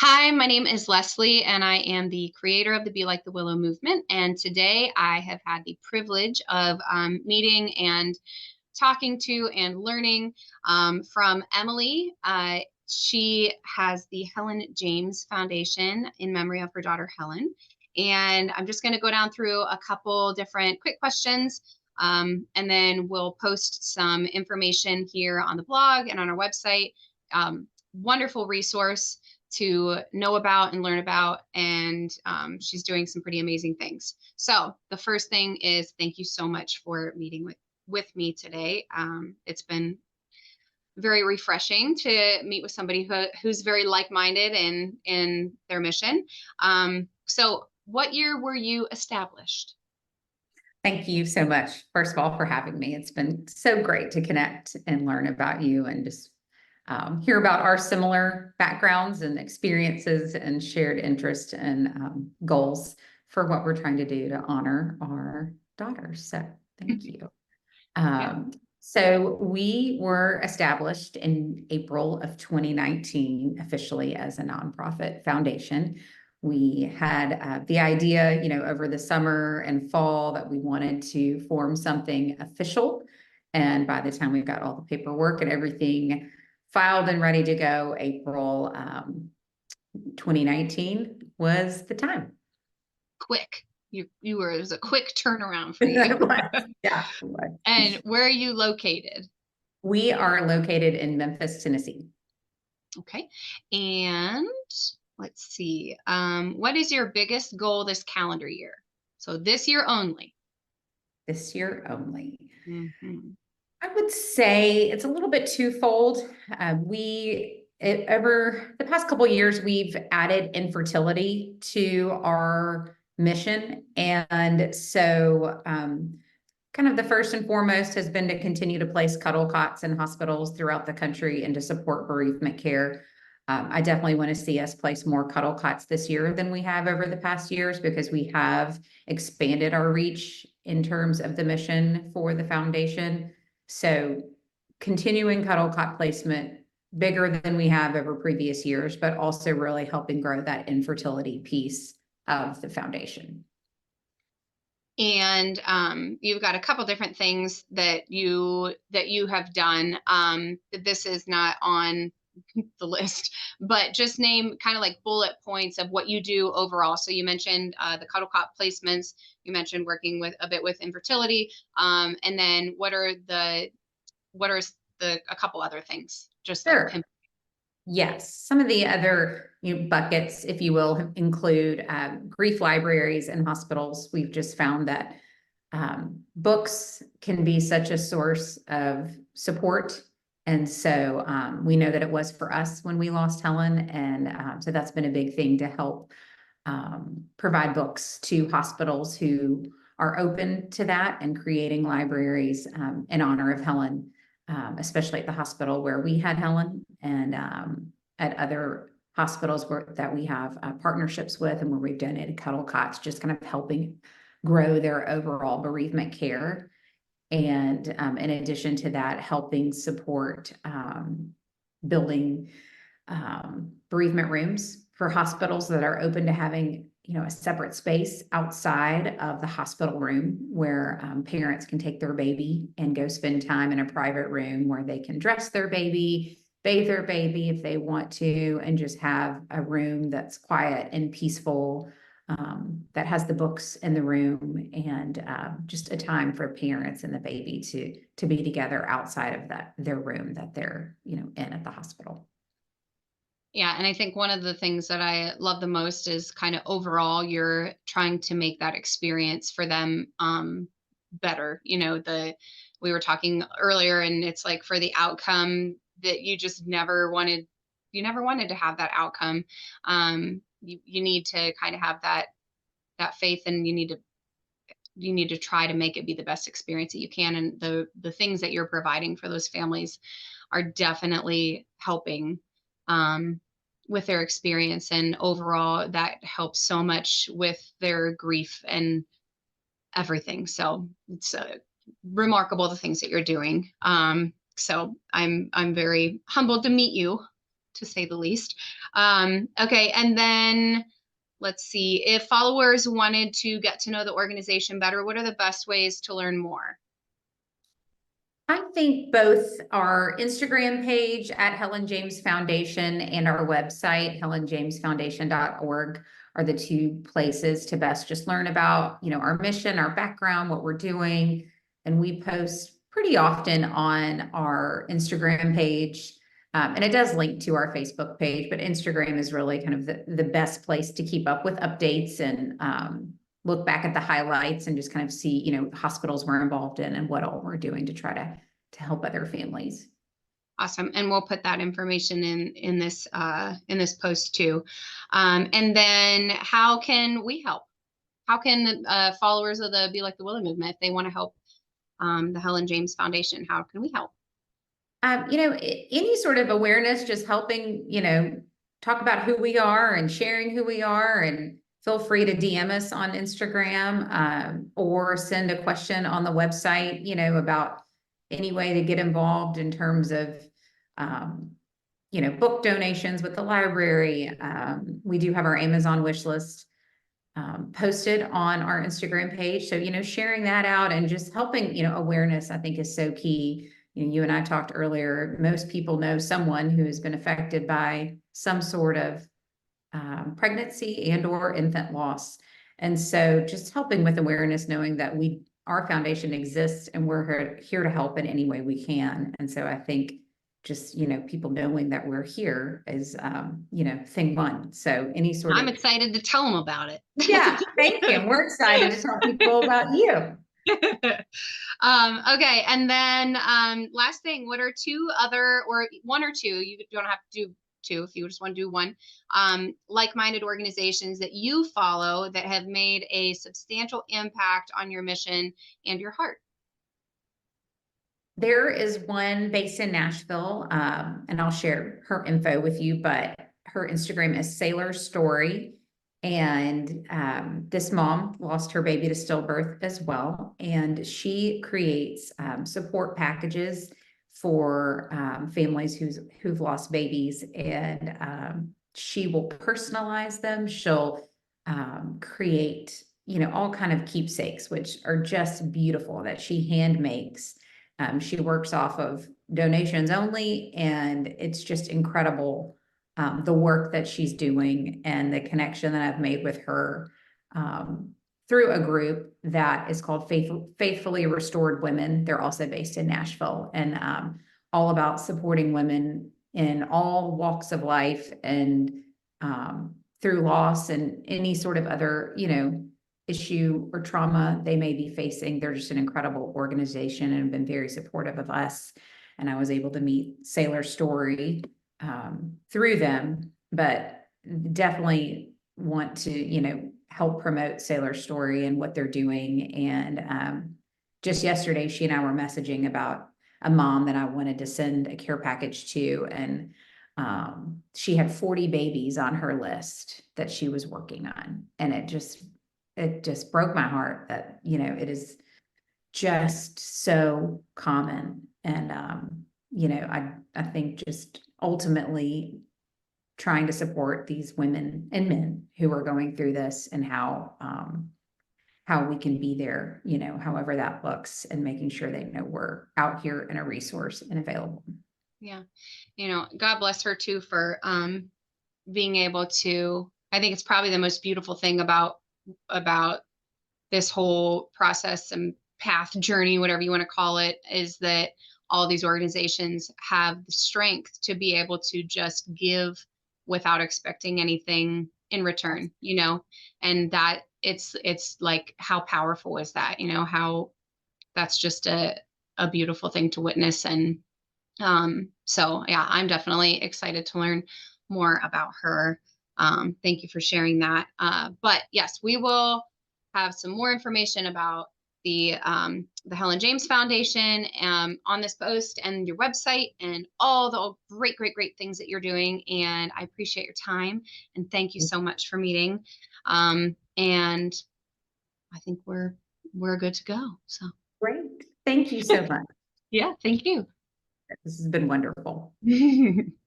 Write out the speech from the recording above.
Hi, my name is Leslie, and I am the creator of the Be Like the Willow movement. And today I have had the privilege of meeting and talking to and learning from Emily. She has the Helen James Foundation in memory of her daughter, Helen. And I'm just going to go down through a couple different quick questions. And then we'll post some information here on the blog and on our website. Wonderful resource to know about and learn about. And she's doing some pretty amazing things. So the first thing is thank you so much for meeting with me today. It's been very refreshing to meet with somebody who's very like-minded in their mission. So what year were you established? Thank you so much, first of all, for having me. It's been so great to connect and learn about you and just hear about our similar backgrounds and experiences and shared interest and goals for what we're trying to do to honor our daughters. So thank you. So we were established in April of 2019 officially as a nonprofit foundation. We had the idea, over the summer and fall that we wanted to form something official. And by the time we got all the paperwork and everything filed and ready to go, April 2019 was the time. Quick. It was a quick turnaround for you. Yeah. And where are you located? We are located in Memphis, Tennessee. Okay. And let's see. What is your biggest goal this calendar year? So this year only. This year only. Mm-hmm. I would say it's a little bit twofold. Over the past couple of years, we've added infertility to our mission. And so kind of the first and foremost has been to continue to place cuddle cots in hospitals throughout the country and to support bereavement care. I definitely want to see us place more cuddle cots this year than we have over the past years because we have expanded our reach in terms of the mission for the foundation. So continuing cuddle cot placement bigger than we have over previous years, but also really helping grow that infertility piece of the foundation. And you've got a couple different things that you have done. This is not on the list, but just name kind of like bullet points of what you do overall. So you mentioned the cuddle cot placements. You mentioned working with a bit with infertility, and then what are a couple other things? Just Sure. like Yes, some of the other buckets, if you will, include grief libraries and hospitals. We've just found that books can be such a source of support. And so we know that it was for us when we lost Helen. And so that's been a big thing to help provide books to hospitals who are open to that and creating libraries in honor of Helen. Especially at the hospital where we had Helen and at other hospitals that we have partnerships with and where we've donated cuddle cots, just kind of helping grow their overall bereavement care. And in addition to that, helping support building bereavement rooms for hospitals that are open to having a separate space outside of the hospital room where parents can take their baby and go spend time in a private room where they can dress their baby, bathe their baby if they want to, and just have a room that's quiet and peaceful, that has the books in the room and just a time for parents and the baby to be together outside of their room that they're in at the hospital. Yeah, and I think one of the things that I love the most is kind of overall you're trying to make that experience for them better. We were talking earlier and it's like for the outcome that you just never wanted to have that outcome. You need to kind of have that faith, and you need to try to make it be the best experience that you can, and the things that you're providing for those families are definitely helping with their experience, and overall that helps so much with their grief and everything. So it's remarkable the things that you're doing. So I'm very humbled to meet you. to say the least. Okay, and then let's see, if followers wanted to get to know the organization better, what are the best ways to learn more? I think both our Instagram page at Helen James Foundation and our website, helenjamesfoundation.org, are the two places to best just learn about, our mission, our background, what we're doing. And we post pretty often on our Instagram page. And it does link to our Facebook page, but Instagram is really kind of the best place to keep up with updates and look back at the highlights and just kind of see, hospitals we're involved in and what all we're doing to try to help other families. Awesome. And we'll put that information in this post too. And then how can we help? How can followers of the Be Like the Willow movement, if they want to help the Helen James Foundation, how can we help? Any sort of awareness, just helping, talk about who we are and sharing who we are, and feel free to DM us on Instagram, or send a question on the website, about any way to get involved in terms of, book donations with the library. We do have our Amazon wish list posted on our Instagram page. So, sharing that out and just helping, awareness, I think, is so key. You and I talked earlier, most people know someone who has been affected by some sort of pregnancy and or infant loss. And so just helping with awareness, knowing that our foundation exists and we're here to help in any way we can. And so I think just, people knowing that we're here is, thing one. So any sort I'm of. excited to tell them about it. Yeah, thank you. We're excited to tell people about you. Okay, and then last thing, what are two other, or one or two, you don't have to do two if you just want to do one, like-minded organizations that you follow that have made a substantial impact on your mission and your heart? There is one based in Nashville, and I'll share her info with you, but her Instagram is Sailor Story. And this mom lost her baby to stillbirth as well. And she creates support packages for families who've lost babies. And she will personalize them. She'll create, all kind of keepsakes, which are just beautiful, that she hand makes. She works off of donations only, and it's just incredible, the work that she's doing and the connection that I've made with her through a group that is called Faithfully Restored Women. They're also based in Nashville, and all about supporting women in all walks of life and through loss and any sort of other, issue or trauma they may be facing. They're just an incredible organization and have been very supportive of us. And I was able to meet Sailor Story through them, but definitely want to, help promote Sailor Story and what they're doing. And just yesterday, she and I were messaging about a mom that I wanted to send a care package to. And she had 40 babies on her list that she was working on. And it just broke my heart that, it is just so common. And, I think just ultimately trying to support these women and men who are going through this, and how we can be there, however that looks, and making sure they know we're out here and a resource and available. Yeah. God bless her too for being able to, I think it's probably the most beautiful thing about this whole process and path journey, whatever you want to call it, is that all these organizations have the strength to be able to just give without expecting anything in return, and that it's like, how powerful is that, how that's just a beautiful thing to witness. And so yeah, I'm definitely excited to learn more about her. Thank you for sharing that. But yes, we will have some more information about the Helen James Foundation on this post, and your website, and all the great, great, great things that you're doing. And I appreciate your time, and thank you so much for meeting. And I think we're good to go. So Great. Thank you so much. yeah, thank you. This has been wonderful.